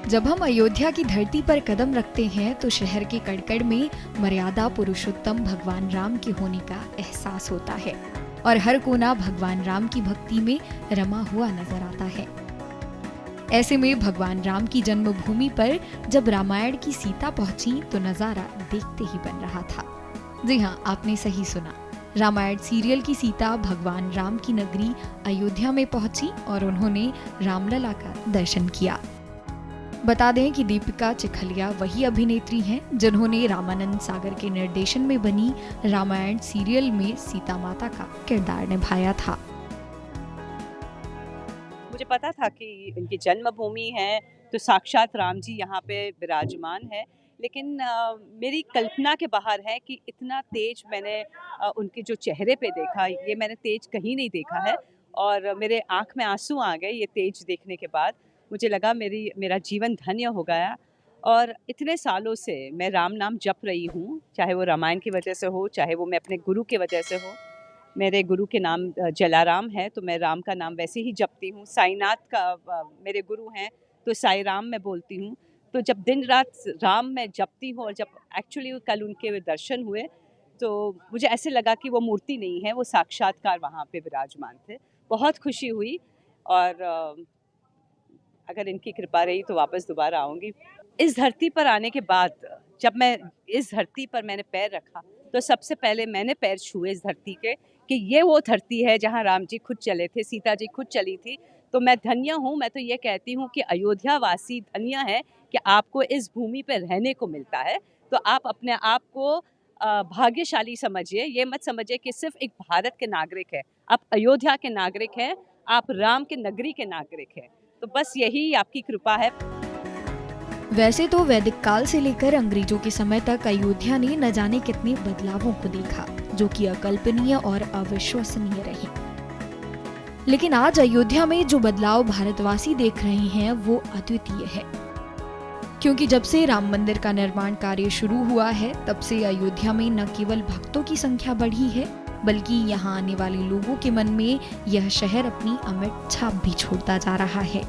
जब हम अयोध्या की धरती पर कदम रखते हैं तो शहर के कड़कड़ में मर्यादा पुरुषोत्तम भगवान राम के होने का एहसास होता है और हर कोना भगवान राम की भक्ति में रमा हुआ नजर आता है। ऐसे में भगवान राम की जन्मभूमि पर जब रामायण की सीता पहुंची तो नजारा देखते ही बन रहा था। जी हाँ, आपने सही सुना। रामायण सीरियल की सीता भगवान राम की नगरी अयोध्या में पहुंची और उन्होंने रामलला का दर्शन किया। बता दें कि दीपिका चिखलिया वही अभिनेत्री हैं जिन्होंने रामानंद सागर के निर्देशन में बनी रामायण सीरियल में सीता माता का किरदार निभाया था। मुझे पता था कि इनकी जन्मभूमि है तो साक्षात राम जी यहाँ पे विराजमान है, लेकिन मेरी कल्पना के बाहर है कि इतना तेज मैंने उनके जो चेहरे पे देखा, ये मैंने तेज कहीं नहीं देखा है और मेरे आँख में आंसू आ गए ये तेज देखने के बाद। मुझे लगा मेरा जीवन धन्य हो गया। और इतने सालों से मैं राम नाम जप रही हूँ, चाहे वो रामायण की वजह से हो, चाहे वो मैं अपने गुरु की वजह से हो। मेरे गुरु के नाम जलाराम है तो मैं राम का नाम वैसे ही जपती हूँ। साईनाथ का मेरे गुरु हैं तो साई राम मैं बोलती हूँ। तो जब दिन रात राम मैं जपती हूँ और जब एक्चुअली कल उनके दर्शन हुए तो मुझे ऐसे लगा कि वो मूर्ति नहीं है, वो साक्षात्कार वहाँ पे विराजमान थे। बहुत खुशी हुई और अगर इनकी कृपा रही तो वापस दोबारा आऊँगी। इस धरती पर आने के बाद जब मैं इस धरती पर मैंने पैर रखा तो सबसे पहले मैंने पैर छुए इस धरती के कि ये वो धरती है जहाँ राम जी खुद चले थे, सीता जी खुद चली थी। तो मैं धन्य हूँ। मैं तो ये कहती हूँ कि अयोध्या वासी धन्य है कि आपको इस भूमि पर रहने को मिलता है। तो आप अपने आप को भाग्यशाली समझिए। ये मत समझिए कि सिर्फ एक भारत के नागरिक है, आप अयोध्या के नागरिक हैं, आप राम के नगरी के नागरिक हैं। तो बस यही आपकी कृपा है। वैसे तो वैदिक काल से लेकर अंग्रेजों के समय तक अयोध्या ने न जाने कितने बदलावों को देखा जो कि अकल्पनीय और अविश्वसनीय रहे। लेकिन आज अयोध्या में जो बदलाव भारतवासी देख रहे हैं वो अद्वितीय है, क्योंकि जब से राम मंदिर का निर्माण कार्य शुरू हुआ है तब से अयोध्या में न केवल भक्तों की संख्या बढ़ी है बल्कि यहाँ आने वाले लोगों के मन में यह शहर अपनी अमिट छाप भी छोड़ता जा रहा है।